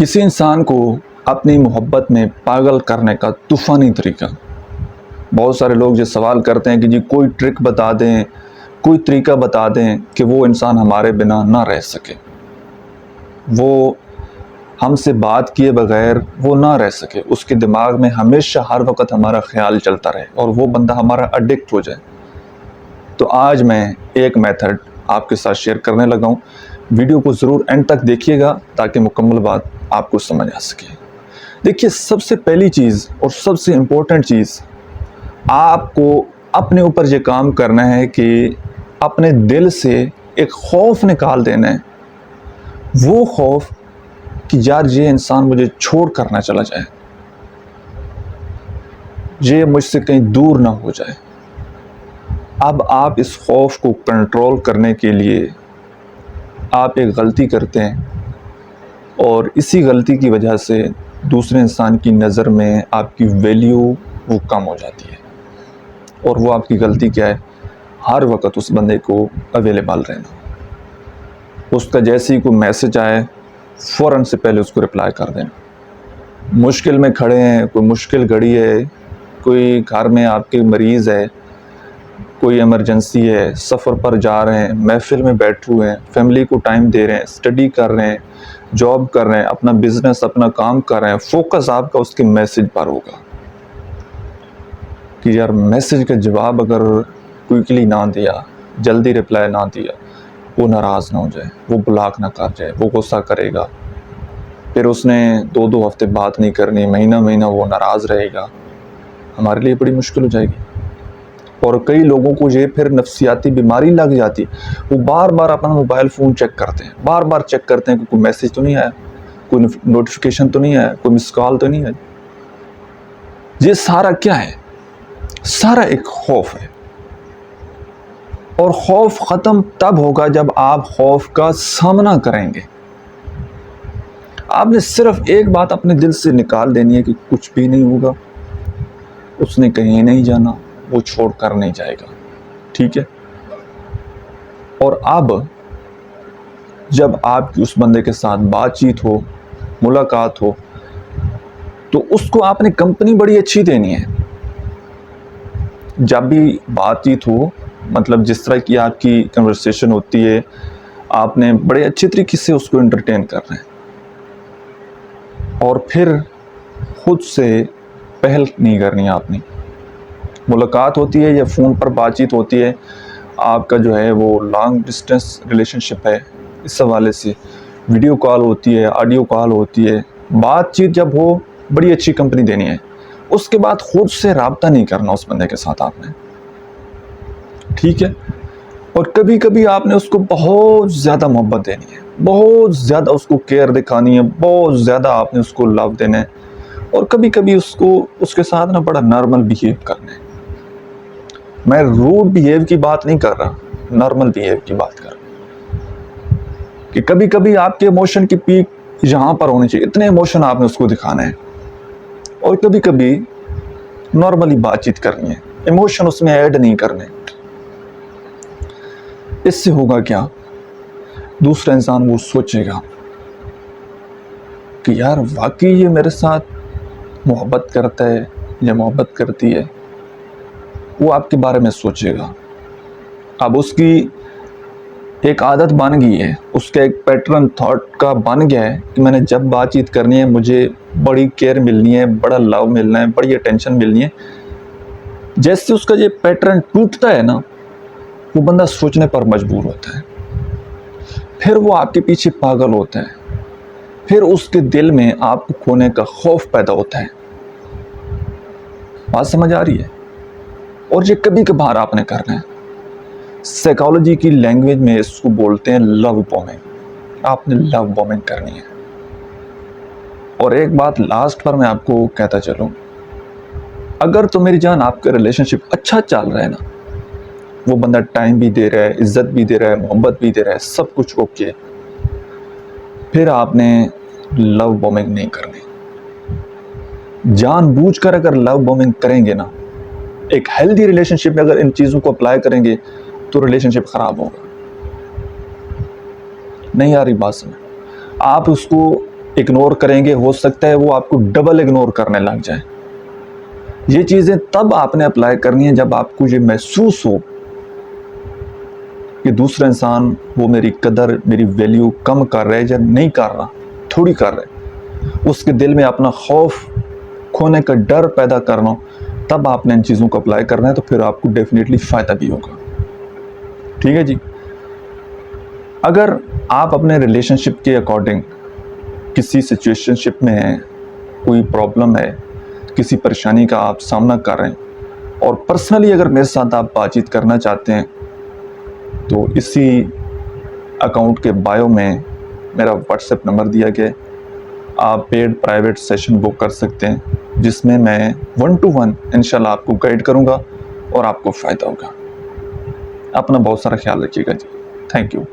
किसी इंसान को अपनी मोहब्बत में पागल करने का तूफ़ानी तरीका। बहुत सारे लोग ये सवाल करते हैं कि जी कोई ट्रिक बता दें, कोई तरीका बता दें कि वो इंसान हमारे बिना ना रह सके, वो हमसे बात किए बगैर वो ना रह सके, उसके दिमाग में हमेशा हर वक्त हमारा ख्याल चलता रहे और वो बंदा हमारा एडिक्ट हो जाए। तो आज मैं एक मेथड आपके साथ शेयर करने लगा हूँ। वीडियो को ज़रूर एंड तक देखिएगा ताकि मुकम्मल बात आपको समझ आ सके। देखिए, सबसे पहली चीज़ और सबसे इम्पोर्टेंट चीज़, आपको अपने ऊपर ये काम करना है कि अपने दिल से एक खौफ निकाल देना है। वो खौफ कि यार ये इंसान मुझे छोड़ कर ना चला जाए, ये मुझसे कहीं दूर ना हो जाए। अब आप इस खौफ को कंट्रोल करने के लिए आप एक गलती करते हैं और इसी गलती की वजह से दूसरे इंसान की नज़र में आपकी वैल्यू वो कम हो जाती है। और वो आपकी गलती क्या है? हर वक्त उस बंदे को अवेलेबल रहना। उसका जैसे ही कोई मैसेज आए फ़ौरन से पहले उसको रिप्लाई कर देना। मुश्किल में खड़े हैं, कोई मुश्किल घड़ी है, कोई घर में आपके मरीज़ है, कोई इमरजेंसी है, सफ़र पर जा रहे हैं, महफ़िल में बैठे हुए हैं, फैमिली को टाइम दे रहे हैं, स्टडी कर रहे हैं, जॉब कर रहे हैं, अपना बिज़नेस अपना काम कर रहे हैं, फोकस आपका उसके मैसेज पर होगा कि यार मैसेज का जवाब अगर क्विकली ना दिया, जल्दी रिप्लाई ना दिया, वो नाराज़ ना हो जाए, वो ब्लॉक ना कर जाए, वो गुस्सा करेगा, फिर उसने 2-2 हफ्ते बात नहीं करनी, महीना वो नाराज़ रहेगा, हमारे लिए बड़ी मुश्किल हो जाएगी। और कई लोगों को ये फिर नफ्सियाती बीमारी लग जाती है। वो बार बार अपना मोबाइल फ़ोन चेक करते हैं, बार बार चेक करते हैं कि कोई मैसेज तो नहीं आया, कोई नोटिफिकेशन तो नहीं आया, कोई मिस कॉल तो नहीं आई। ये सारा क्या है? सारा एक खौफ है। और खौफ ख़त्म तब होगा जब आप खौफ का सामना करेंगे। आपने सिर्फ एक बात अपने दिल से निकाल देनी है कि कुछ भी नहीं होगा, उसने कहीं नहीं जाना, वो छोड़ कर नहीं जाएगा, ठीक है। और अब जब आपकी उस बंदे के साथ बातचीत हो, मुलाकात हो, तो उसको आपने कंपनी बड़ी अच्छी देनी है। जब भी बातचीत हो, मतलब जिस तरह की आपकी कन्वर्सेशन होती है, आपने बड़े अच्छे तरीके से उसको एंटरटेन करना है। और फिर खुद से पहल नहीं करनी आपने। मुलाकात होती है या फ़ोन पर बातचीत होती है, आपका जो है वो लॉन्ग डिस्टेंस रिलेशनशिप है, इस हवाले से वीडियो कॉल होती है, ऑडियो कॉल होती है, बातचीत जब हो बड़ी अच्छी कंपनी देनी है। उसके बाद खुद से रब्ता नहीं करना उस बंदे के साथ आपने, ठीक है। और कभी कभी आपने उसको बहुत ज़्यादा मोहब्बत देनी है, बहुत ज़्यादा उसको केयर दिखानी है, बहुत ज़्यादा आपने उसको लव देना है। और कभी कभी उसको उसके साथ ना बड़ा नॉर्मल बिहेव करना है। मैं रूड बिहेव की बात नहीं कर रहा, नॉर्मल बिहेव की बात कर रहा हूँ कि कभी कभी आपके इमोशन की पीक यहाँ पर होनी चाहिए, इतने इमोशन आपने उसको दिखाना है। और कभी कभी नॉर्मली बातचीत करनी है, इमोशन उसमें ऐड नहीं करने। इससे होगा क्या? दूसरा इंसान वो सोचेगा कि यार वाकई ये मेरे साथ मोहब्बत करता है या मोहब्बत करती है। वो आपके बारे में सोचेगा। अब उसकी एक आदत बन गई है, उसका एक पैटर्न थॉट का बन गया है कि मैंने जब बातचीत करनी है मुझे बड़ी केयर मिलनी है, बड़ा लव मिलना है, बड़ी अटेंशन मिलनी है। जैसे उसका ये पैटर्न टूटता है ना, वो बंदा सोचने पर मजबूर होता है, फिर वो आपके पीछे पागल होता है, फिर उसके दिल में आपको खोने का खौफ पैदा होता है। बात समझ आ रही है? और ये कभी कभार आपने करना है। साइकोलॉजी की लैंग्वेज में इसको बोलते हैं लव बॉम्बिंग। आपने लव बॉम्बिंग करनी है। और एक बात लास्ट पर मैं आपको कहता चलूं, अगर तो मेरी जान आपका रिलेशनशिप अच्छा चल रहा है ना, वो बंदा टाइम भी दे रहा है, इज्जत भी दे रहा है, मोहब्बत भी दे रहा है, सब कुछ ओके, फिर आपने लव बॉम्बिंग नहीं करनी। जानबूझकर अगर लव बॉम्बिंग करेंगे ना, एक हेल्दी रिलेशनशिप में अगर इन चीज़ों को अप्लाई करेंगे तो रिलेशनशिप ख़राब होगा। नहीं आ रही बात समझ? आप उसको इग्नोर करेंगे, हो सकता है वो आपको डबल इग्नोर करने लग जाए। ये चीज़ें तब आपने अप्लाई करनी है जब आपको ये महसूस हो कि दूसरा इंसान वो मेरी कदर, मेरी वैल्यू कम कर रहा है या नहीं कर रहा, थोड़ी कर रहा है, उसके दिल में अपना खौफ खोने का डर पैदा करना, तब आपने इन चीज़ों को अप्लाई करना है, तो फिर आपको डेफिनेटली फ़ायदा भी होगा। ठीक है जी। अगर आप अपने रिलेशनशिप के अकॉर्डिंग किसी सिचुएशनशिप में हैं, कोई प्रॉब्लम है, किसी परेशानी का आप सामना कर रहे हैं और पर्सनली अगर मेरे साथ आप बातचीत करना चाहते हैं, तो इसी अकाउंट के बायो में मेरा व्हाट्सएप नंबर दिया गया है। आप पेड प्राइवेट सेशन बुक कर सकते हैं, जिसमें मैं 1 to 1 इंशाल्लाह आपको गाइड करूंगा और आपको फ़ायदा होगा। अपना बहुत सारा ख्याल रखिएगा जी। Thank you.